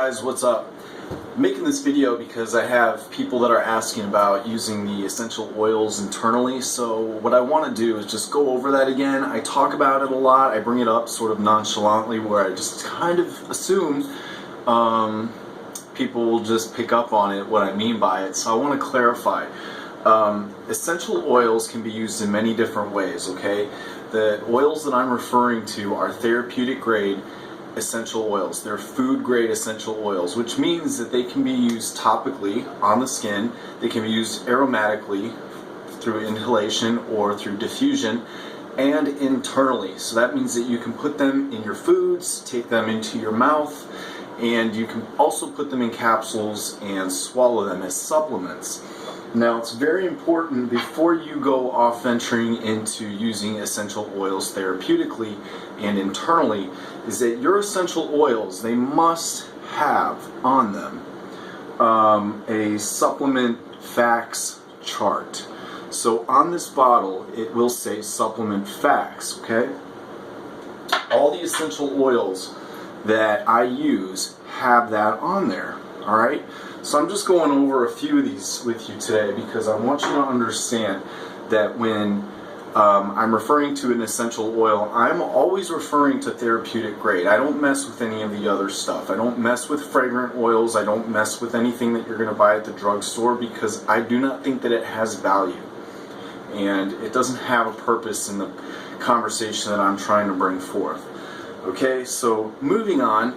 guys, what's up? I'm making this video because I have people that are asking about using the essential oils internally. So what I want to do is just go over that again. I talk about it a lot. I bring it up sort of nonchalantly where I just kind of assume people will just pick up on it, what I mean by it. So I want to clarify. Essential oils can be used in many different ways, okay? The oils that I'm referring to are therapeutic grade essential oils. They're food grade essential oils, which means that they can be used topically on the skin. They can be used aromatically through inhalation or through diffusion, and internally. So that means that you can put them in your foods, take them into your mouth, and you can also put them in capsules and swallow them as supplements. Now, it's very important before you go off venturing into using essential oils therapeutically and internally is that your essential oils, they must have on them a supplement facts chart. So on this bottle, it will say supplement facts, okay? All the essential oils that I use have that on there, all right? So I'm just going over a few of these with you today because I want you to understand that when I'm referring to an essential oil, I'm always referring to therapeutic grade. I don't mess with any of the other stuff. I don't mess with fragrant oils. I don't mess with anything that you're going to buy at the drugstore because I do not think that it has value. And it doesn't have a purpose in the conversation that I'm trying to bring forth. Okay, so moving on.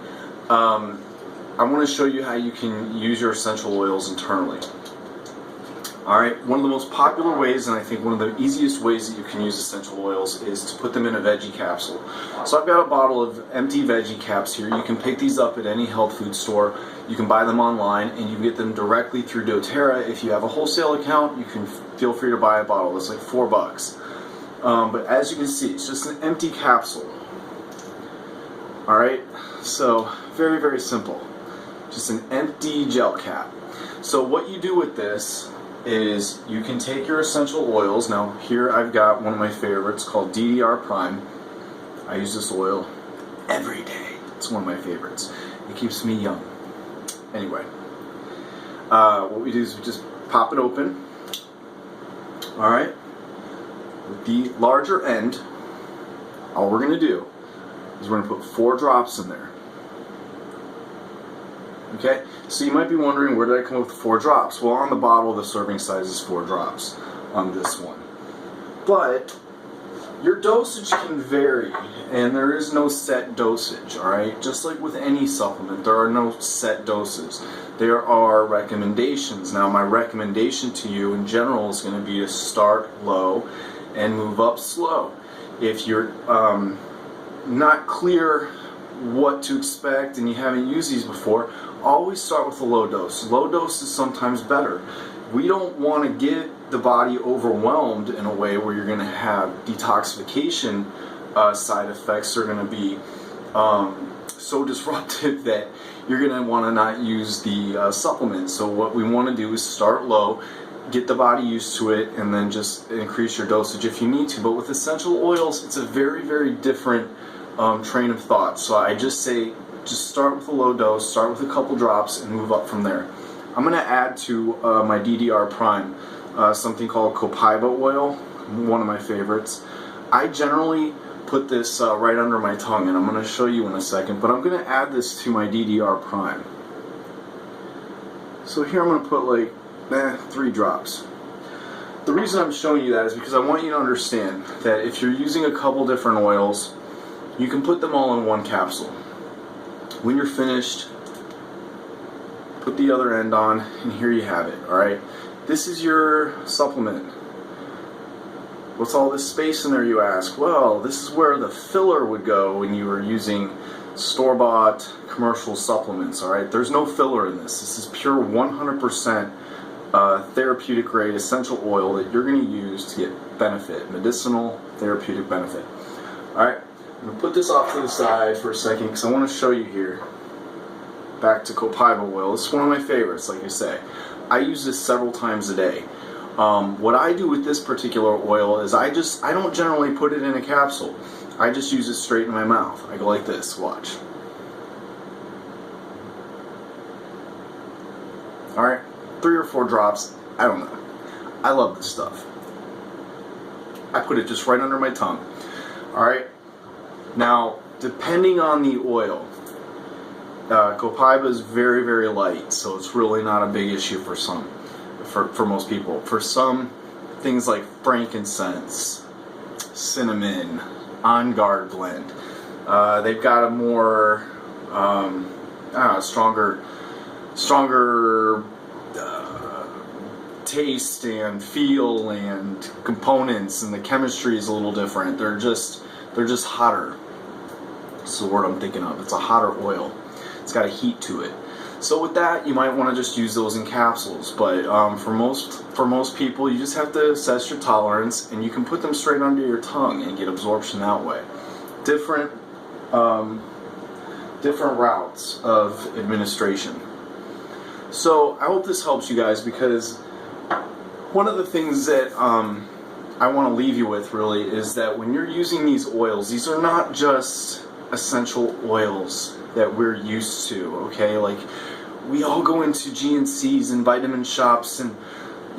I want to show you how you can use your essential oils internally. Alright, one of the most popular ways, and I think one of the easiest ways that you can use essential oils is to put them in a veggie capsule. So I've got a bottle of empty veggie caps here. You can pick these up at any health food store. You can buy them online, and you get them directly through doTERRA. If you have a wholesale account, you can feel free to buy a bottle. It's like $4. But as you can see, it's just an empty capsule. Alright, so very, very simple. Just an empty gel cap. So what you do with this is you can take your essential oils. Now here I've got one of my favorites called DDR Prime. I use this oil every day. It's one of my favorites. It keeps me young. Anyway, what we do is we just pop it open. Alright. With the larger end, all we're going to do is we're going to put 4 drops in there. Okay, so you might be wondering, where did I come up with 4 drops? Well, on the bottle, the serving size is 4 drops on this one. But your dosage can vary, and there is no set dosage, alright? Just like with any supplement, there are no set doses. There are recommendations. Now, my recommendation to you in general is going to be to start low and move up slow. If you're not clear what to expect and you haven't used these before, always start with a low dose. Low dose is sometimes better. We don't want to get the body overwhelmed in a way where you're going to have detoxification side effects are going to be so disruptive that you're going to want to not use the supplement. So what we want to do is start low, get the body used to it, and then just increase your dosage if you need to. But with essential oils, it's a very, very different train of thought. So I just say, just start with a low dose, start with a couple drops, and move up from there. I'm going to add to my DDR Prime something called copaiba oil, one of my favorites. I generally put this right under my tongue, and I'm going to show you in a second, but I'm going to add this to my DDR Prime. So here I'm going to put like 3 drops. The reason I'm showing you that is because I want you to understand that if you're using a couple different oils, you can put them all in one capsule. When you're finished, put the other end on, and here you have it, alright? This is your supplement. What's all this space in there, you ask? Well, this is where the filler would go when you were using store-bought commercial supplements, alright? There's no filler in this. This is pure 100% therapeutic grade essential oil that you're going to use to get benefit, medicinal therapeutic benefit. Alright? I'm going to put this off to the side for a second because I want to show you here. Back to copaiba oil. This is one of my favorites, like I say. I use this several times a day. What I do with this particular oil is I don't generally put it in a capsule. I just use it straight in my mouth. I go like this, watch. Alright, 3 or 4 drops, I don't know. I love this stuff. I put it just right under my tongue. Alright, now depending on the oil, copaiba is very, very light, so it's really not a big issue for some, for most people. For some, things like frankincense, cinnamon, On Guard blend, they've got a more stronger taste and feel and components, and the chemistry is a little different. They're just hotter. That's the word I'm thinking of. It's a hotter oil. It's got a heat to it. So with that, you might want to just use those in capsules. But for most people, you just have to assess your tolerance, and you can put them straight under your tongue and get absorption that way. Different routes of administration. So I hope this helps you guys, because one of the things that I want to leave you with really is that when you're using these oils, these are not just essential oils that we're used to, okay? Like, we all go into GNCs and vitamin shops and,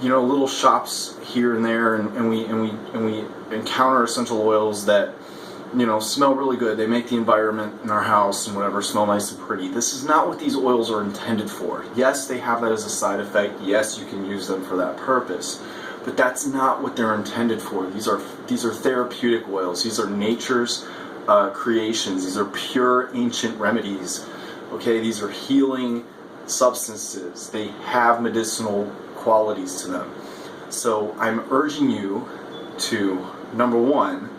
you know, little shops here and there, and we encounter essential oils that, you know, smell really good. They make the environment in our house and whatever smell nice and pretty. This is not what these oils are intended for. Yes, they have that as a side effect. Yes, you can use them for that purpose. But that's not what they're intended for. These are therapeutic oils. These are nature's creations. These are pure ancient remedies. Okay, these are healing substances. They have medicinal qualities to them. So I'm urging you to, number one,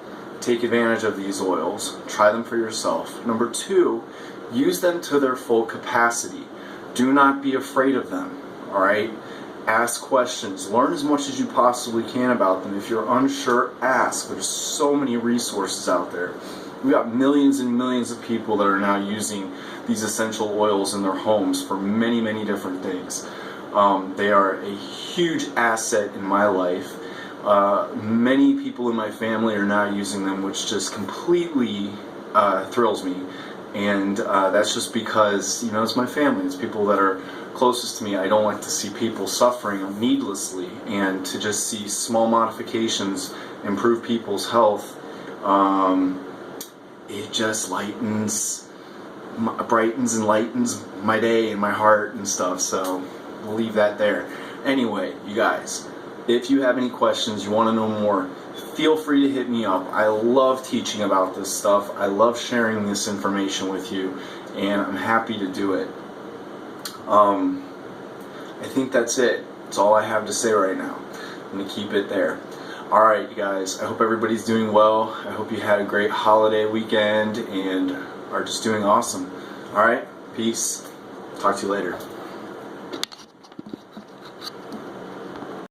take advantage of these oils. Try them for yourself. Number two, use them to their full capacity. Do not be afraid of them. All right? Ask questions. Learn as much as you possibly can about them. If you're unsure, ask. There's so many resources out there. We've got millions and millions of people that are now using these essential oils in their homes for many, many different things. They are a huge asset in my life. Many people in my family are now using them, which just completely thrills me. And that's just because, you know, it's my family. It's people that are closest to me. I don't like to see people suffering needlessly, and to just see small modifications improve people's health, it just brightens and lightens my day and my heart and stuff. So we'll leave that there. Anyway, you guys, if you have any questions, you want to know more, feel free to hit me up. I love teaching about this stuff. I love sharing this information with you, and I'm happy to do it. I think that's it. That's all I have to say right now. I'm going to keep it there. Alright, you guys, I hope everybody's doing well. I hope you had a great holiday weekend and are just doing awesome. Alright, peace. Talk to you later.